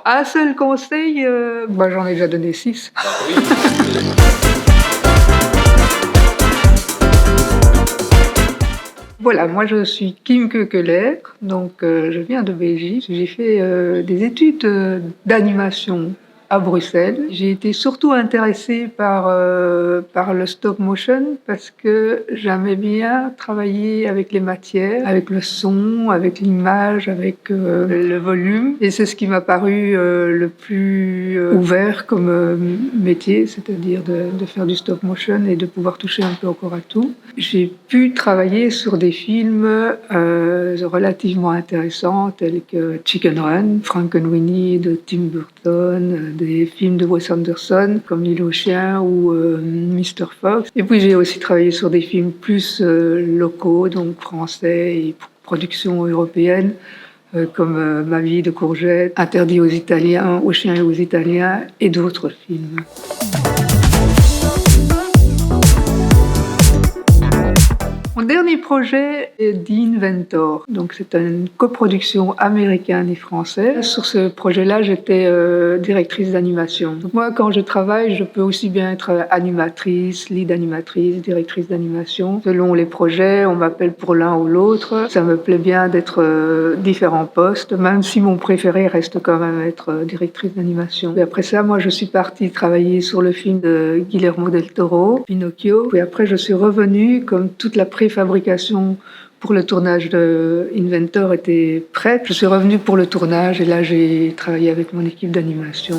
Un seul conseil, j'en ai déjà donné 6. Ah oui. Voilà, moi je suis Kim Keukeler, donc je viens de Belgique. J'ai fait des études d'animation à Bruxelles. J'ai été surtout intéressée par le stop motion parce que j'aimais bien travailler avec les matières, avec le son, avec l'image, avec le volume. Et c'est ce qui m'a paru le plus ouvert comme métier, c'est-à-dire de faire du stop motion et de pouvoir toucher un peu encore à tout. J'ai pu travailler sur des films relativement intéressants tels que Chicken Run, Frankenweenie de Tim Burton, des films de Wes Anderson comme L'île aux chiens ou Mr. Fox. Et puis j'ai aussi travaillé sur des films plus locaux, donc français et productions européennes comme Ma vie de courgette, Interdit aux Italiens, Aux chiens et aux Italiens et d'autres films. Mon dernier projet est The Inventor. Donc, c'est une coproduction américaine et française. Sur ce projet-là, j'étais directrice d'animation. Donc, moi, quand je travaille, je peux aussi bien être animatrice, lead animatrice, directrice d'animation. Selon les projets, on m'appelle pour l'un ou l'autre. Ça me plaît bien d'être différents postes, même si mon préféré reste quand même être directrice d'animation. Et après ça, moi, je suis partie travailler sur le film de Guillermo del Toro, Pinocchio. Et après, je suis revenue comme toute la préfabrication pour le tournage de Inventor était prête. Je suis revenue pour le tournage et là j'ai travaillé avec mon équipe d'animation.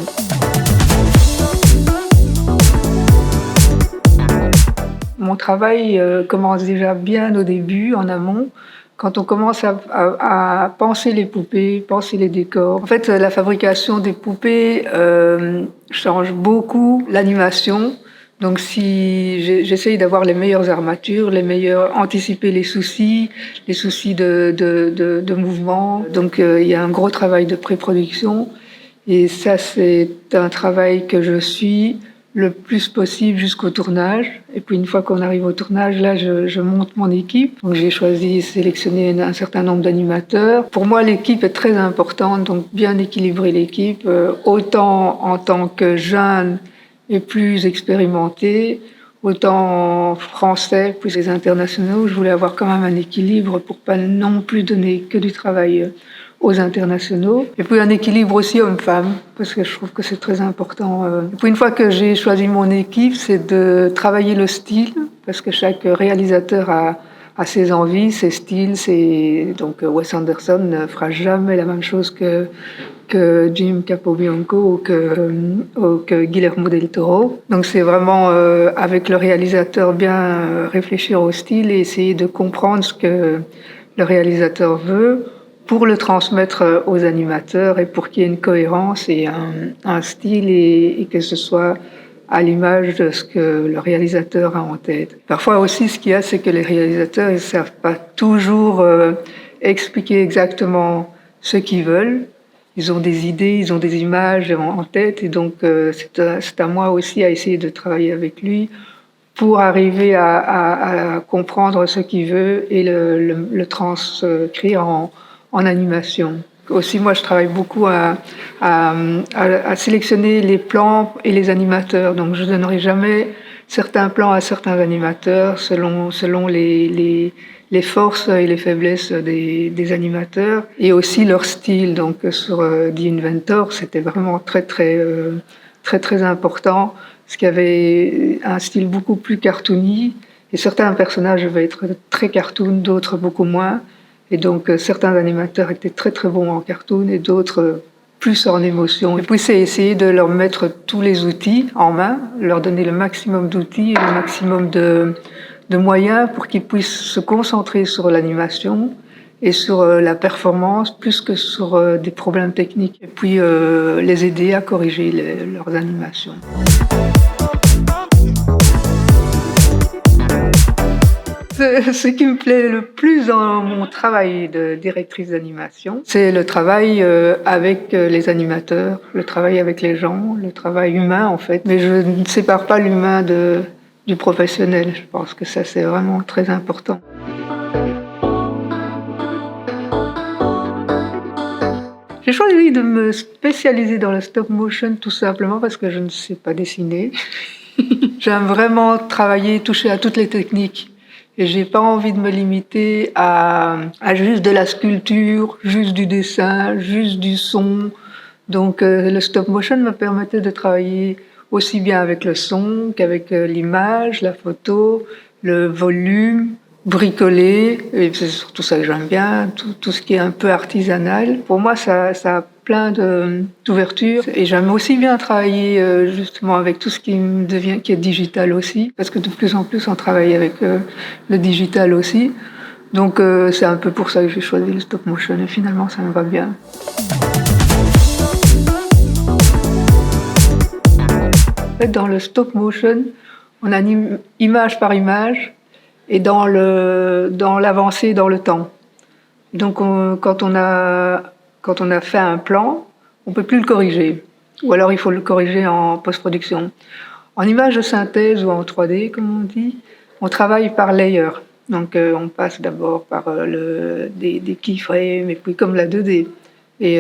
Mon travail commence déjà bien au début, en amont, quand on commence à penser les poupées, penser les décors. En fait, la fabrication des poupées change beaucoup l'animation. Donc si j'essaye d'avoir les meilleures armatures, anticiper les soucis de mouvement. Donc il y a un gros travail de pré-production et ça c'est un travail que je suis le plus possible jusqu'au tournage. Et puis une fois qu'on arrive au tournage, là je monte mon équipe. Donc j'ai sélectionné un certain nombre d'animateurs. Pour moi l'équipe est très importante, donc bien équilibrer l'équipe, autant en tant que jeune et plus expérimenté, autant français, plus les internationaux. Je voulais avoir quand même un équilibre pour pas non plus donner que du travail aux internationaux. Et puis un équilibre aussi homme-femme, parce que je trouve que c'est très important. Et puis une fois que j'ai choisi mon équipe, c'est de travailler le style, parce que chaque réalisateur a ses envies, ses styles. Donc Wes Anderson ne fera jamais la même chose que Jim Capobianco ou que Guillermo del Toro. Donc c'est vraiment avec le réalisateur bien réfléchir au style et essayer de comprendre ce que le réalisateur veut pour le transmettre aux animateurs et pour qu'il y ait une cohérence et un style et que ce soit à l'image de ce que le réalisateur a en tête. Parfois aussi, ce qu'il y a, c'est que les réalisateurs ne savent pas toujours expliquer exactement ce qu'ils veulent. Ils ont des idées, ils ont des images en tête et donc c'est à moi aussi à essayer de travailler avec lui pour arriver à comprendre ce qu'il veut et le transcrire en animation. Aussi, moi, je travaille beaucoup à sélectionner les plans et les animateurs. Donc, je ne donnerai jamais certains plans à certains animateurs selon les forces et les faiblesses des animateurs et aussi leur style. Donc, sur The Inventor, c'était vraiment très important parce qu'il y avait un style beaucoup plus cartoony et certains personnages devaient être très cartoon, d'autres beaucoup moins. Et donc, certains animateurs étaient très bons en cartoon et d'autres plus en émotion. Et puis, c'est essayer de leur mettre tous les outils en main, leur donner le maximum d'outils et le maximum de moyens pour qu'ils puissent se concentrer sur l'animation et sur la performance plus que sur des problèmes techniques. Et puis, les aider à corriger leurs animations. Ce qui me plaît le plus dans mon travail de directrice d'animation, c'est le travail avec les animateurs, le travail avec les gens, le travail humain en fait. Mais je ne sépare pas l'humain du professionnel. Je pense que ça c'est vraiment très important. J'ai choisi de me spécialiser dans le stop motion tout simplement parce que je ne sais pas dessiner. J'aime vraiment travailler, toucher à toutes les techniques. Et j'ai pas envie de me limiter à juste de la sculpture, juste du dessin, juste du son. Donc le stop motion me permettait de travailler aussi bien avec le son qu'avec l'image, la photo, le volume, bricoler. Et c'est surtout ça que j'aime bien, tout ce qui est un peu artisanal. Pour moi, ça a plein d'ouvertures. Et j'aime aussi bien travailler justement avec tout ce qui est digital aussi, parce que de plus en plus on travaille avec le digital aussi. Donc c'est un peu pour ça que j'ai choisi le stop motion et finalement ça me va bien. En fait, dans le stop motion, on anime image par image et dans l'avancée dans le temps. Donc quand on a fait un plan, on peut plus le corriger. Ou alors il faut le corriger en post-production. En image de synthèse ou en 3D, comme on dit, on travaille par layer. Donc on passe d'abord par des keyframes, et puis comme la 2D. Et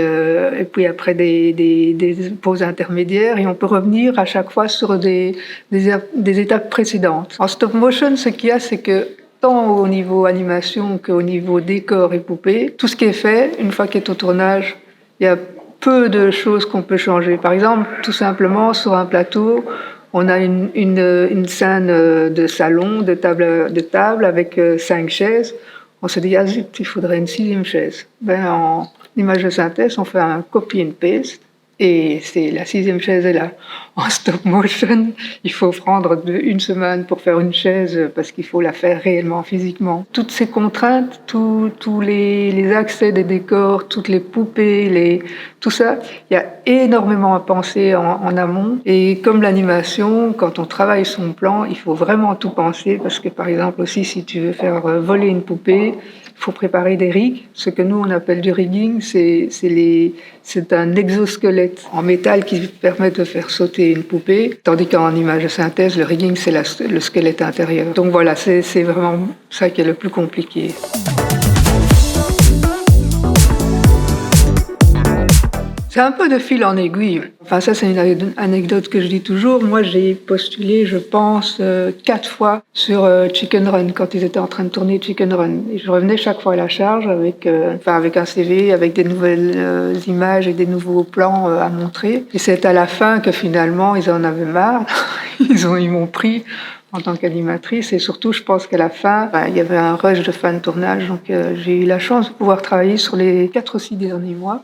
puis après des pauses intermédiaires, et on peut revenir à chaque fois sur des étapes précédentes. En stop motion, ce qu'il y a, c'est que tant au niveau animation qu'au niveau décor et poupée, tout ce qui est fait, une fois qu'il est au tournage, il y a peu de choses qu'on peut changer. Par exemple, tout simplement, sur un plateau, on a une scène de salon, de table avec 5 chaises. On se dit, ah zut, il faudrait une 6e chaise. En image de synthèse, on fait un copy and paste et c'est la 6e chaise est là. En stop motion, il faut prendre une semaine pour faire une chaise parce qu'il faut la faire réellement physiquement. Toutes ces contraintes, tous les accès des décors, toutes les poupées, tout ça, il y a énormément à penser en amont. Et comme l'animation, quand on travaille son plan, il faut vraiment tout penser parce que par exemple aussi si tu veux faire voler une poupée, il faut préparer des rigs. Ce que nous on appelle du rigging, c'est un exosquelette en métal qui permet de faire sauter une poupée, tandis qu'en image de synthèse, le rigging c'est le squelette intérieur. Donc voilà, c'est vraiment ça qui est le plus compliqué. C'est un peu de fil en aiguille. Enfin, ça, c'est une anecdote que je dis toujours. Moi, j'ai postulé, je pense, 4 fois sur Chicken Run, quand ils étaient en train de tourner Chicken Run. Et je revenais chaque fois à la charge avec un CV, avec des nouvelles images et des nouveaux plans à montrer. Et c'est à la fin que finalement, ils en avaient marre. Ils m'ont pris en tant qu'animatrice. Et surtout, je pense qu'à la fin, il y avait un rush de fin de tournage. Donc, j'ai eu la chance de pouvoir travailler sur les 4 ou 6 derniers mois.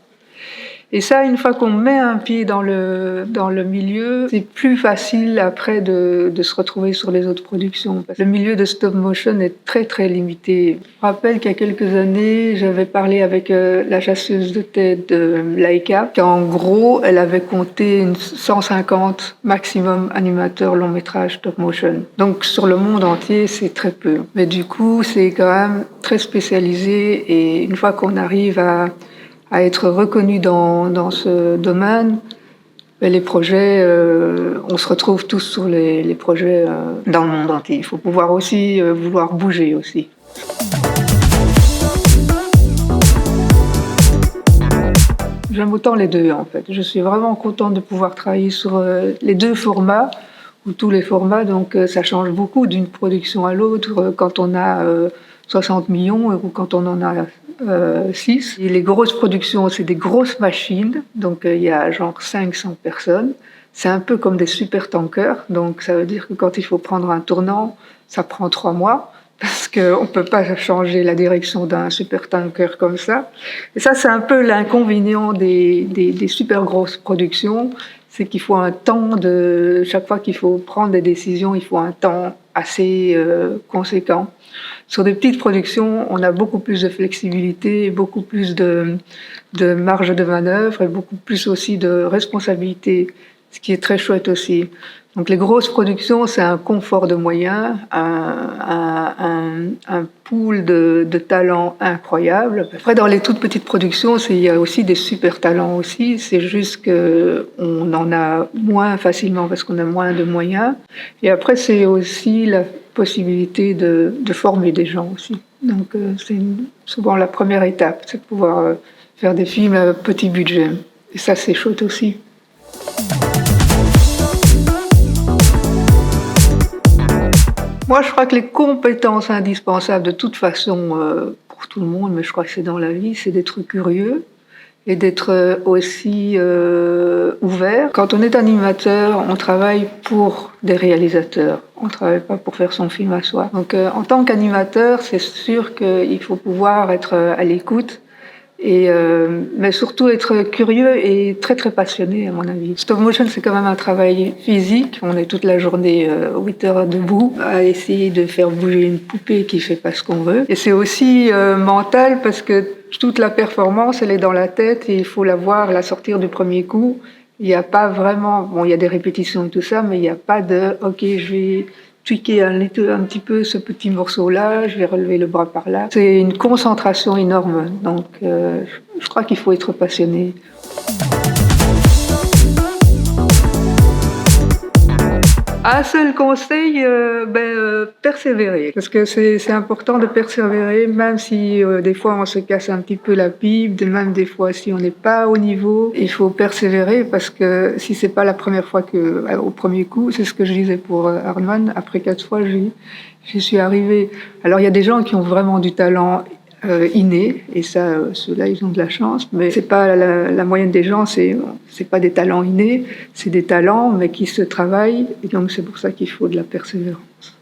Et ça, une fois qu'on met un pied dans le milieu, c'est plus facile après de se retrouver sur les autres productions. Le milieu de stop motion est très très limité. Je me rappelle qu'il y a quelques années, j'avais parlé avec la chasseuse de tête de Laika, qu'en gros, elle avait compté 150 maximum animateurs long métrage stop motion. Donc sur le monde entier, c'est très peu. Mais du coup, c'est quand même très spécialisé et une fois qu'on arrive à être reconnu dans ce domaine, les projets, on se retrouve tous sur les projets dans le monde entier. Il faut pouvoir aussi vouloir bouger aussi. J'aime autant les deux en fait. Je suis vraiment contente de pouvoir travailler sur les deux formats, ou tous les formats, donc ça change beaucoup d'une production à l'autre quand on a 60 millions ou quand on en a 6. Et les grosses productions, c'est des grosses machines, donc il y a genre 500 personnes. C'est un peu comme des super tankers, donc ça veut dire que quand il faut prendre un tournant, ça prend 3 mois, parce qu'on ne peut pas changer la direction d'un super tanker comme ça. Et ça, c'est un peu l'inconvénient des super grosses productions, c'est qu'il faut un temps chaque fois qu'il faut prendre des décisions, il faut un temps assez conséquent. Sur des petites productions, on a beaucoup plus de flexibilité, beaucoup plus de marge de manœuvre et beaucoup plus aussi de responsabilité, ce qui est très chouette aussi. Donc les grosses productions, c'est un confort de moyens, un pool de talents incroyable. Après, dans les toutes petites productions, il y a aussi des super talents aussi. C'est juste qu'on en a moins facilement parce qu'on a moins de moyens. Et après, c'est aussi la possibilité de former des gens aussi. Donc c'est souvent la première étape, c'est de pouvoir faire des films à petit budget. Et ça, c'est chouette aussi. Moi, je crois que les compétences indispensables de toute façon pour tout le monde, mais je crois que c'est dans la vie, c'est d'être curieux et d'être aussi ouvert. Quand on est animateur, on travaille pour des réalisateurs. On ne travaille pas pour faire son film à soi. Donc en tant qu'animateur, c'est sûr qu'il faut pouvoir être à l'écoute. Mais surtout être curieux et très très passionné à mon avis. Stop motion, c'est quand même un travail physique. On est toute la journée 8 heures debout à essayer de faire bouger une poupée qui fait pas ce qu'on veut. Et c'est aussi mental parce que toute la performance, elle est dans la tête et il faut la sortir du premier coup. Il n'y a pas vraiment, bon, il y a des répétitions et tout ça, mais il n'y a pas de, ok, je vais tweaker un petit peu ce petit morceau-là, je vais relever le bras par là. C'est une concentration énorme, donc je crois qu'il faut être passionné. Un seul conseil, persévérer. Parce que c'est important de persévérer, même si des fois on se casse un petit peu la pipe, même des fois si on n'est pas au niveau. Il faut persévérer parce que si c'est pas la première fois au premier coup, c'est ce que je disais pour Hardman, après 4 fois, j'y suis arrivée. Alors il y a des gens qui ont vraiment du talent innés, et ça, ceux-là, ils ont de la chance, mais c'est pas la moyenne des gens, c'est pas des talents innés, c'est des talents, mais qui se travaillent, et donc c'est pour ça qu'il faut de la persévérance.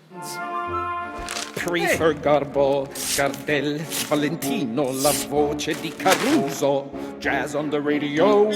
Prefer Garbo, Gardel, Valentino, la voce di Caruso, jazz on the radio.